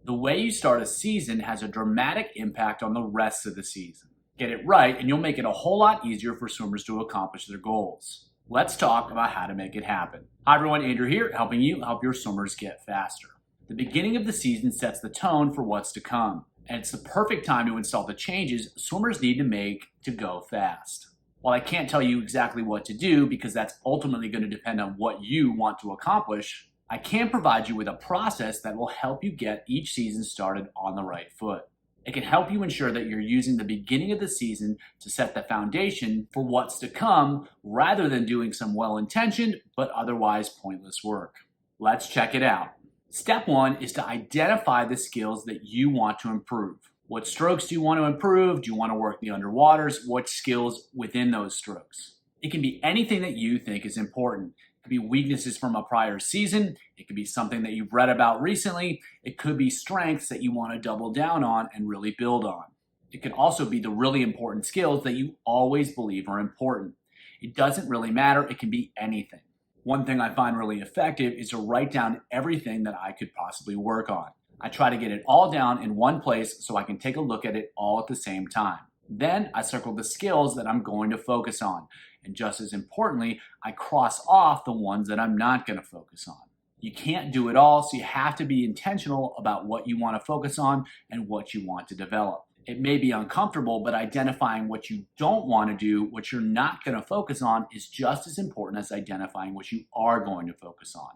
The way you start a season has a dramatic impact on the rest of the season. Get it right, and you'll make it a whole lot easier for swimmers to accomplish their goals. Let's talk about how to make it happen. Hi everyone, Andrew here, helping you help your swimmers get faster. The beginning of the season sets the tone for what's to come, and it's the perfect time to install the changes swimmers need to make to go fast. While I can't tell you exactly what to do because that's ultimately going to depend on what you want to accomplish, I can provide you with a process that will help you get each season started on the right foot. It can help you ensure that you're using the beginning of the season to set the foundation for what's to come rather than doing some well-intentioned but otherwise pointless work. Let's check it out. Step one is to identify the skills that you want to improve. What strokes do you want to improve? Do you want to work the underwaters? What skills within those strokes? It can be anything that you think is important. It could be weaknesses from a prior season. It could be something that you've read about recently. It could be strengths that you want to double down on and really build on. It could also be the really important skills that you always believe are important. It doesn't really matter. It can be anything. One thing I find really effective is to write down everything that I could possibly work on. I try to get it all down in one place so I can take a look at it all at the same time. Then I circle the skills that I'm going to focus on. And just as importantly, I cross off the ones that I'm not going to focus on. You can't do it all, so you have to be intentional about what you want to focus on and what you want to develop. It may be uncomfortable, but identifying what you don't want to do, what you're not going to focus on, is just as important as identifying what you are going to focus on.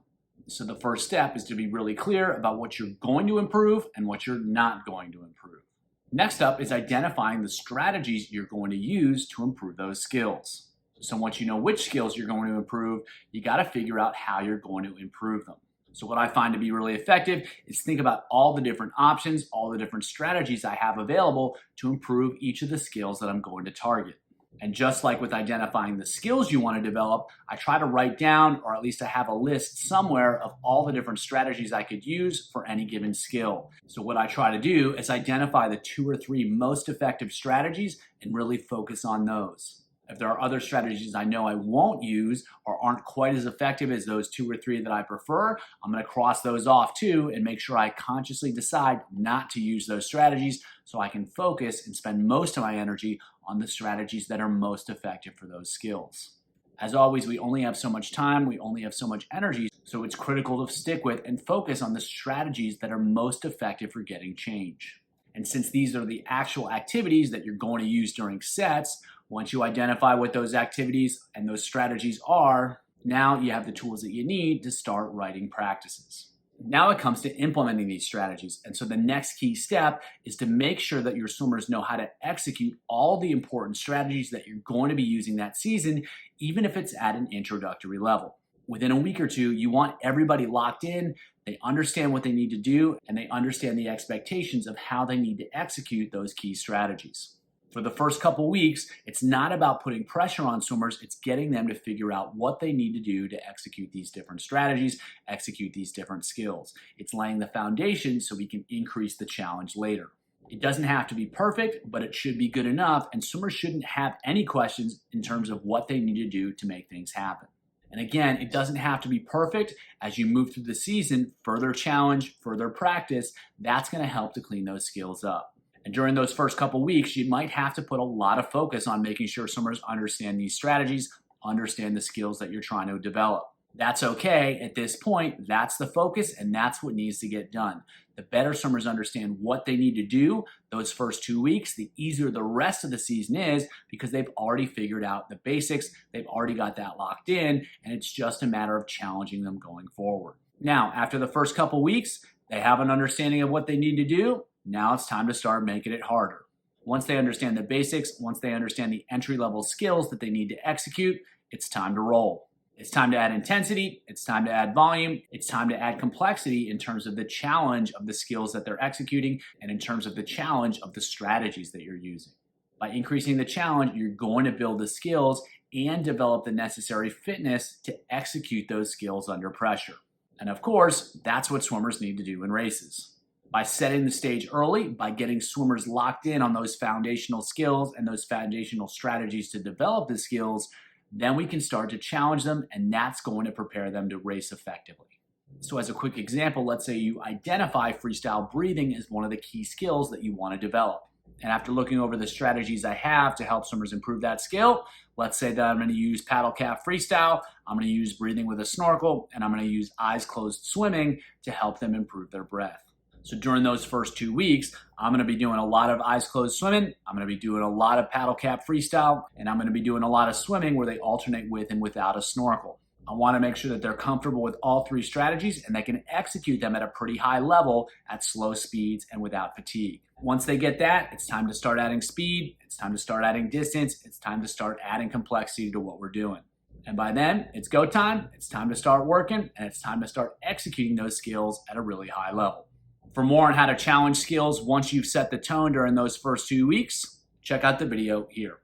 So the first step is to be really clear about what you're going to improve and what you're not going to improve. Next up is identifying the strategies you're going to use to improve those skills. So once you know which skills you're going to improve, you got to figure out how you're going to improve them. So what I find to be really effective is think about all the different options, all the different strategies I have available to improve each of the skills that I'm going to target. And just like with identifying the skills you want to develop, I try to write down, or at least I have a list somewhere of all the different strategies I could use for any given skill. So what I try to do is identify the 2 or 3 most effective strategies and really focus on those. If there are other strategies I know I won't use or aren't quite as effective as those 2 or 3 that I prefer, I'm going to cross those off too and make sure I consciously decide not to use those strategies so I can focus and spend most of my energy on the strategies that are most effective for those skills. As always, we only have so much time, we only have so much energy, so it's critical to stick with and focus on the strategies that are most effective for getting change. And since these are the actual activities that you're going to use during sets, once you identify what those activities and those strategies are, now you have the tools that you need to start writing practices. Now it comes to implementing these strategies. And so the next key step is to make sure that your swimmers know how to execute all the important strategies that you're going to be using that season, even if it's at an introductory level. Within a week or two, you want everybody locked in, they understand what they need to do, and they understand the expectations of how they need to execute those key strategies. For the first couple weeks, it's not about putting pressure on swimmers, it's getting them to figure out what they need to do to execute these different strategies, execute these different skills. It's laying the foundation so we can increase the challenge later. It doesn't have to be perfect, but it should be good enough, and swimmers shouldn't have any questions in terms of what they need to do to make things happen. And again, it doesn't have to be perfect. As you move through the season, further challenge, further practice, that's going to help to clean those skills up. And during those first couple weeks, you might have to put a lot of focus on making sure swimmers understand these strategies, understand the skills that you're trying to develop. That's okay. At this point, that's the focus and that's what needs to get done. The better swimmers understand what they need to do those first 2 weeks, the easier the rest of the season is because they've already figured out the basics, they've already got that locked in, and it's just a matter of challenging them going forward. Now, after the first couple weeks, they have an understanding of what they need to do. Now it's time to start making it harder. Once they understand the basics, once they understand the entry-level skills that they need to execute, it's time to roll. It's time to add intensity, it's time to add volume, it's time to add complexity in terms of the challenge of the skills that they're executing and in terms of the challenge of the strategies that you're using. By increasing the challenge, you're going to build the skills and develop the necessary fitness to execute those skills under pressure. And of course, that's what swimmers need to do in races. By setting the stage early, by getting swimmers locked in on those foundational skills and those foundational strategies to develop the skills, then we can start to challenge them, and that's going to prepare them to race effectively. So as a quick example, let's say you identify freestyle breathing as one of the key skills that you want to develop. And after looking over the strategies I have to help swimmers improve that skill, let's say that I'm going to use paddle calf freestyle, I'm going to use breathing with a snorkel, and I'm going to use eyes closed swimming to help them improve their breath. So during those first 2 weeks, I'm going to be doing a lot of eyes closed swimming, I'm going to be doing a lot of paddle calf freestyle, and I'm going to be doing a lot of swimming where they alternate with and without a snorkel. I want to make sure that they're comfortable with all three strategies and they can execute them at a pretty high level at slow speeds and without fatigue. Once they get that, it's time to start adding speed, it's time to start adding distance, it's time to start adding complexity to what we're doing. And by then, it's go time, it's time to start working, and it's time to start executing those skills at a really high level. For more on how to challenge skills once you've set the tone during those first 2 weeks, check out the video here.